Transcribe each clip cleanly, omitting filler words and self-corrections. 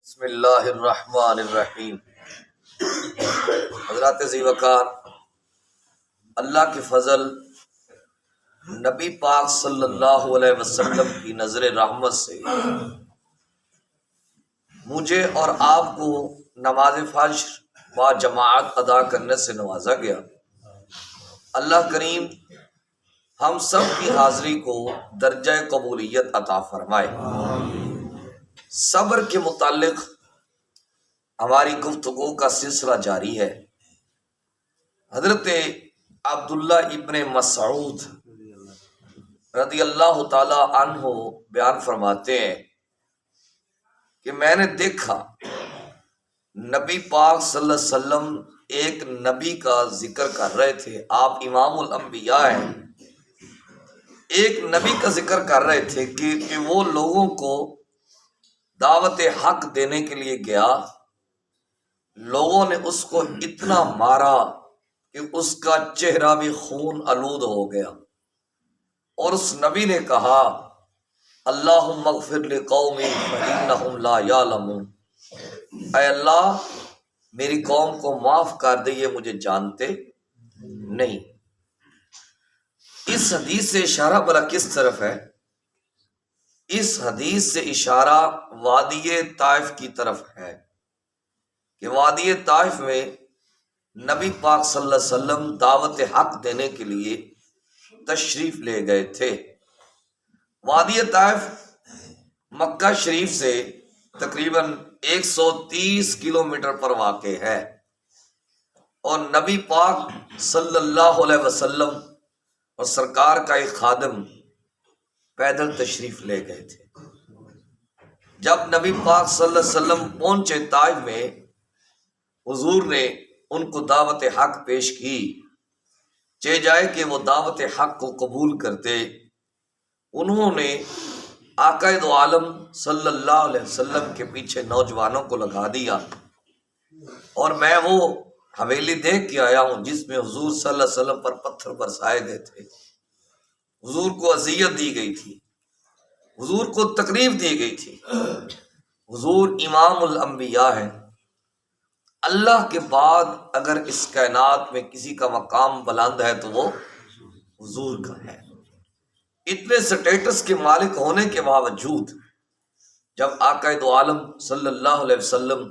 بسم اللہ الرحمن الرحیم۔ حضرات ذی وقار، اللہ کی فضل، نبی پاک صلی اللہ علیہ وسلم کی نظر رحمت سے مجھے اور آپ کو نماز فجر با جماعت ادا کرنے سے نوازا گیا۔ اللہ کریم ہم سب کی حاضری کو درجہ قبولیت عطا فرمائے۔ صبر کے متعلق ہماری گفتگو کا سلسلہ جاری ہے۔ حضرت عبداللہ ابن مسعود رضی اللہ تعالی عنہ بیان فرماتے ہیں کہ میں نے دیکھا نبی پاک صلی اللہ علیہ وسلم ایک نبی کا ذکر کر رہے تھے۔ آپ امام الانبیاء ہیں۔ ایک نبی کا ذکر کر رہے تھے کہ وہ لوگوں کو دعوت حق دینے کے لیے گیا، لوگوں نے اس کو اتنا مارا کہ اس کا چہرہ بھی خون آلود ہو گیا، اور اس نبی نے کہا اللہم اغفر لقومی فإنہم لا یعلمون، اے اللہ میری قوم کو معاف کر دے، یہ مجھے جانتے نہیں۔ اس حدیث سے اشارہ بلا کس طرف ہے؟ اس حدیث سے اشارہ وادی طائف کی طرف ہے کہ وادی طائف میں نبی پاک صلی اللہ علیہ وسلم دعوت حق دینے کے لیے تشریف لے گئے تھے۔ وادی طائف مکہ شریف سے تقریباً 130 کلومیٹر پر واقع ہے، اور نبی پاک صلی اللہ علیہ وسلم اور سرکار کا ایک خادم پیدل تشریف لے گئے تھے۔ جب نبی پاک صلی اللہ علیہ وسلم پہنچے طائف میں، حضور نے ان کو دعوت حق پیش کی، چہ جائے کہ وہ دعوت حق کو قبول کرتے۔ انہوں نے آقا دو عالم صلی اللہ علیہ وسلم کے پیچھے نوجوانوں کو لگا دیا، اور میں وہ حویلی دیکھ کے آیا ہوں جس میں حضور صلی اللہ علیہ وسلم پر پتھر برسائے گئے تھے، حضور کو اذیت دی گئی تھی، حضور کو تکلیف دی گئی تھی۔ حضور امام الانبیاء ہیں۔ اللہ کے بعد اگر اس کائنات میں کسی کا مقام بلند ہے تو وہ حضور کا ہے۔ اتنے سٹیٹس کے مالک ہونے کے باوجود جب آقا دو عالم صلی اللہ علیہ وسلم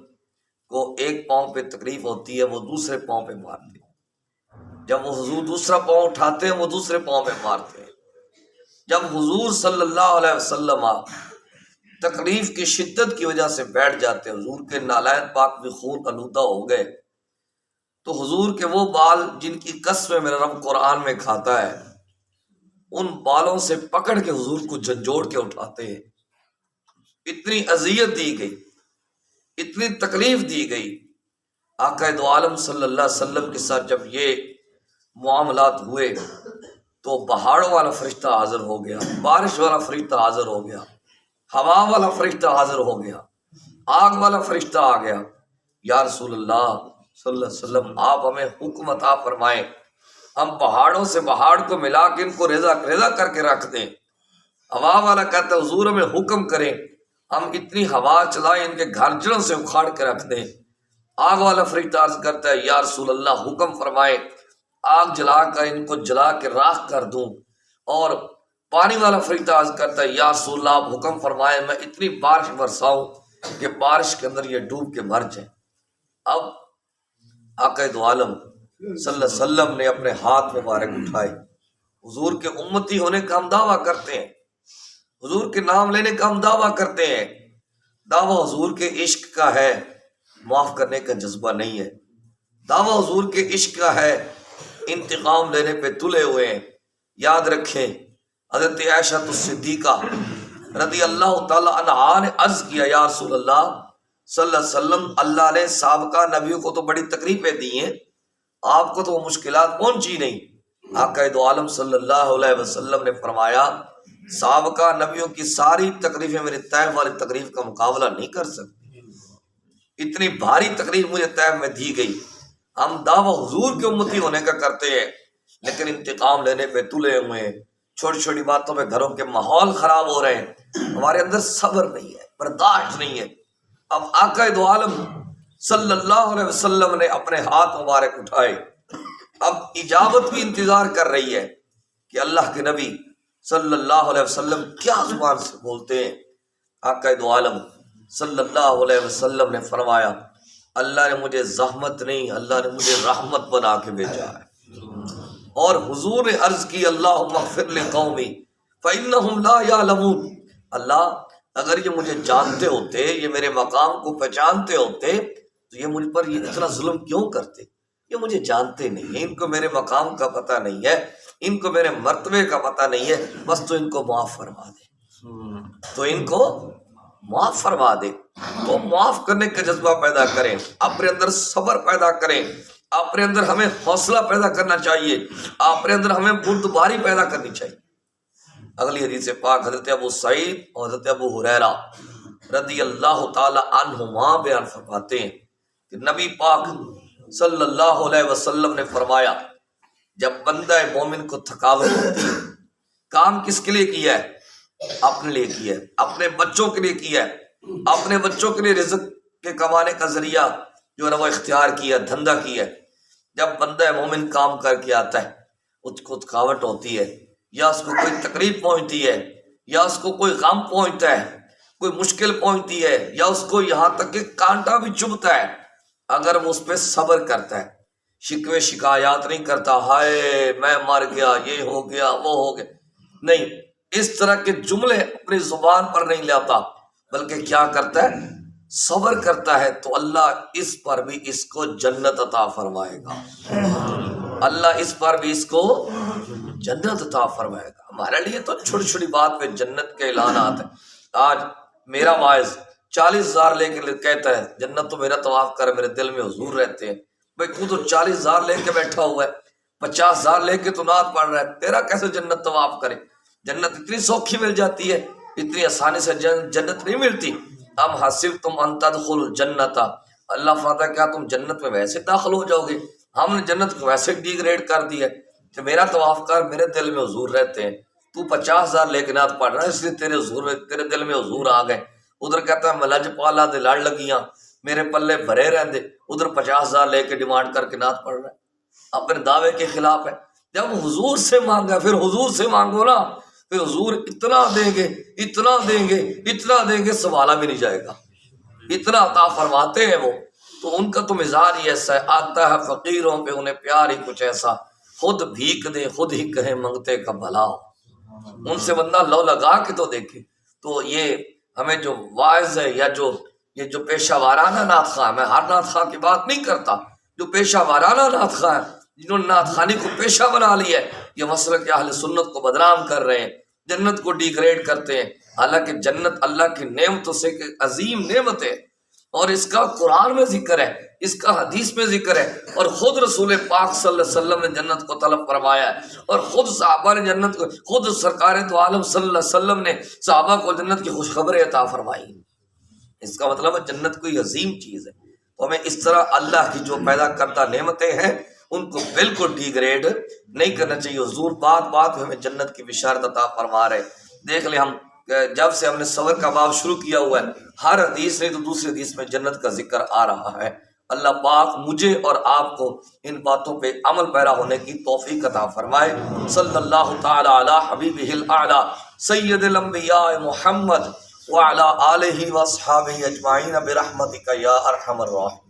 کو ایک پاؤں پہ تکلیف ہوتی ہے، وہ دوسرے پاؤں پہ مارتے ہیں۔ جب وہ حضور دوسرا پاؤں اٹھاتے ہیں، وہ دوسرے پاؤں پہ مارتے ہیں۔ جب حضور صلی اللہ علیہ وسلم تکلیف کی شدت کی وجہ سے بیٹھ جاتے، حضور کے نالین پاک بھی خون آلودہ ہو گئے، تو حضور کے وہ بال جن کی قسمیں میرا رب قرآن میں کھاتا ہے، ان بالوں سے پکڑ کے حضور کو جھنجھوڑ کے اٹھاتے ہیں۔ اتنی اذیت دی گئی، اتنی تکلیف دی گئی۔ آقا دو عالم صلی اللہ علیہ وسلم کے ساتھ جب یہ معاملات ہوئے تو پہاڑوں والا فرشتہ حاضر ہو گیا، بارش والا فرشتہ حاضر ہو گیا، ہوا والا فرشتہ حاضر ہو گیا، آگ والا فرشتہ آ گیا۔ یا رسول اللہ صلی اللہ علیہ وسلم، آپ ہمیں حکم عطا فرمائیں، ہم پہاڑوں سے پہاڑ کو ملا کے ان کو ریزہ ریزہ کر کے رکھ دیں۔ ہوا والا کہتا ہے حضور ہمیں حکم کریں، ہم اتنی ہوا چلائیں ان کے گھر جڑوں سے اکھاڑ کے رکھ دیں۔ آگ والا فرشتہ عرض کرتا ہے یا رسول اللہ حکم فرمائیں، آگ جلا کر ان کو جلا کے راکھ کر دوں۔ اور پانی والا فرشتہ عرض کرتا ہے یا رسول اللہ آپ حکم فرمائیں، میں اتنی بارش برساؤں کہ بارش کے اندر یہ ڈوب کے مر جائیں۔ اب آقا دو عالم صلی اللہ علیہ وسلم نے اپنے ہاتھ مبارک اٹھائے۔ حضور کے امتی ہونے کا ہم دعویٰ کرتے ہیں، حضور کے نام لینے کا ہم دعویٰ کرتے ہیں۔ دعویٰ حضور کے عشق کا ہے، معاف کرنے کا جذبہ نہیں ہے۔ دعویٰ حضور کے عشق کا ہے، انتقام لینے پہ تلے ہوئے ہیں۔ یاد رکھیں حضرت عائشہ الصدیقہ رضی اللہ تعالی عنہا نے عرض کیا یا رسول اللہ صلی اللہ علیہ وسلم، اللہ نے سابقہ نبیوں کو تو بڑی تکلیفیں دی ہیں، آپ کو تو وہ مشکلات پہنچی نہیں۔ آقا دو عالم صلی اللہ علیہ وسلم نے فرمایا سابقہ نبیوں کی ساری تکلیفیں میرے طیف والی تکلیف کا مقابلہ نہیں کر سکتی۔ اتنی بھاری تکلیف مجھے طیف میں دی گئی۔ ہم دعویٰ حضور کے امتی ہونے کا کرتے ہیں، لیکن انتقام لینے پہ تلے ہوئے ہیں، چھوٹی چھوٹی باتوں پہ گھروں کے ماحول خراب ہو رہے ہیں، ہمارے اندر صبر نہیں ہے، برداشت نہیں ہے۔ اب آقا دو عالم صلی اللہ علیہ وسلم نے اپنے ہاتھ مبارک اٹھائے، اب اجابت بھی انتظار کر رہی ہے کہ اللہ کے نبی صلی اللہ علیہ وسلم کیا زبان سے بولتے ہیں۔ آقا دو عالم صلی اللہ علیہ وسلم نے فرمایا اللہ نے مجھے زحمت نہیں، اللہ نے مجھے رحمت بنا کے بھیجا ہے۔ اور حضور نے عرض کی اللہم اغفر لقومی فإنہم لا یعلمون، اللہ اگر یہ مجھے جانتے ہوتے، یہ میرے مقام کو پہچانتے ہوتے تو یہ مجھ پر یہ اتنا ظلم کیوں کرتے؟ یہ مجھے جانتے نہیں ہیں، ان کو میرے مقام کا پتہ نہیں ہے، ان کو میرے مرتبے کا پتہ نہیں ہے، بس تو ان کو معاف فرما دے، تو ان کو معاف فرما دے۔ تو معاف کرنے کا جذبہ پیدا کریں، اپنے اندر صبر پیدا کریں، اپنے اندر ہمیں حوصلہ پیدا کرنا چاہیے، اپنے اندر ہمیں بردباری پیدا کرنی چاہیے۔ اگلی حدیث پاک حضرت ابو سعید اور حضرت ابو ہریرہ رضی اللہ تعالی عنہما بیان فرماتے ہیں کہ نبی پاک صلی اللہ علیہ وسلم نے فرمایا جب بندہ مومن کو تھکاوٹ ہوتی ہے، کام کس کے لیے کیا ہے؟ اپنے لیے کیا ہے، اپنے بچوں کے لیے کیا ہے، اپنے بچوں کے لیے رزق کے کمانے کا ذریعہ جو ہے وہ اختیار کیا، دھندا کیا ہے۔ جب بندہ مومن کام کر کے آتا ہے، اس کو تھکاوٹ ہوتی ہے، یا اس کو کوئی تکلیف پہنچتی ہے، یا اس کو کوئی غم پہنچتا ہے، کوئی مشکل پہنچتی ہے، یا اس کو یہاں تک کہ کانٹا بھی چبھتا ہے، اگر وہ اس پہ صبر کرتا ہے، شکوے شکایات نہیں کرتا، ہائے میں مر گیا، یہ ہو گیا، وہ ہو گیا، نہیں، اس طرح کے جملے اپنی زبان پر نہیں لاتا، بلکہ کیا کرتا ہے؟ صبر کرتا ہے، تو اللہ اس پر بھی اس کو جنت عطا فرمائے گا، اللہ اس پر بھی اس کو جنت عطا فرمائے گا۔ ہمارے لیے تو چھوٹی چھوٹی بات پہ جنت کے اعلانات ہیں۔ آج میرا واعظ 40,000 لے کے کہتا ہے جنت تو میرا طواف کر، میرے دل میں حضور رہتے ہیں۔ بھائی تو 40,000 لے کے بیٹھا ہوا ہے، 50,000 لے کے تو نعت پڑھ رہا ہے، تیرا کیسے جنت طواف کرے؟ جنت اتنی سوکھی مل جاتی ہے، اتنی آسانی سے جنت نہیں ملتی۔ ام حسبتم ان تدخلوا الجنت، اللہ فرماتا ہے کیا تم جنت میں ویسے داخل ہو جاؤ گے؟ ہم نے جنت کو ویسے ڈیگریڈ کر دیا ہے کہ میرا طواف کر، میرے دل میں حضور رہتے ہیں۔ تو 50,000 لے کے نعت پڑھ رہا ہے، اس لیے تیرے حضور میں، تیرے دل میں حضور آ گئے۔ ادھر کہتا ہے میں لج پالا دے لڑ لگیاں، میرے پلے بھرے رہندے، ادھر 50,000 لے کے ڈیمانڈ کر کے نعت پڑھ رہا ہے، اپنے دعوے کے خلاف ہے۔ جب حضور سے مانگا پھر حضور سے مانگو نا، پھر حضور اتنا دیں گے، اتنا دیں گے، اتنا دیں گے، سنبھالا بھی نہیں جائے گا، اتنا عطا فرماتے ہیں وہ۔ تو ان کا تو مزاج ہی ایسا ہے، آتا ہے فقیروں پہ انہیں پیار ہی کچھ ایسا، خود بھیک دے خود ہی کہیں منگتے کا بھلا ہو۔ ان سے بندہ لو لگا کے تو دیکھے۔ تو یہ ہمیں جو واعظ ہے یا یہ جو پیشہ وارانہ نعت خواہ، میں ہر نعت خواہ کی بات نہیں کرتا، جو پیشہ وارانہ نعت خواہ ہیں، جنہوں نے نعت خوانی کو پیشہ بنا لیا ہے، یہ مسلک اہل سنت کو بدنام کر رہے ہیں، جنت کو ڈیگریڈ کرتے ہیں۔ حالانکہ جنت اللہ کی نعمتوں سے ایک عظیم نعمت ہے، اور اس کا قرآن میں ذکر ہے، اس کا حدیث میں ذکر ہے، اور خود رسول پاک صلی اللہ علیہ وسلم نے جنت کو طلب فرمایا ہے، اور خود صحابہ نے جنت کو، خود سرکار دو عالم صلی اللہ علیہ وسلم نے صحابہ کو جنت کی خوشخبری عطا فرمائی۔ اس کا مطلب ہے جنت کوئی عظیم چیز ہے۔ تو ہمیں اس طرح اللہ کی جو پیدا کردہ نعمتیں ہیں ان کو بالکل ڈیگریڈ نہیں کرنا چاہیے۔ حضور بات بات میں ہمیں جنت کی بشارت عطا فرما رہے۔ دیکھ لیں، ہم جب سے ہم نے صبر کا باب شروع کیا ہوا ہے، ہر حدیث نہیں تو دوسری حدیث میں جنت کا ذکر آ رہا ہے۔ اللہ پاک مجھے اور آپ کو ان باتوں پہ عمل پیرا ہونے کی توفیق عطا فرمائے۔ صلی اللہ تعالی علی حبیبہ الاعلی سید الانبیاء محمد وعلی آلہ واصحابہ اجمعین برحمتک یا ارحم الراحمین۔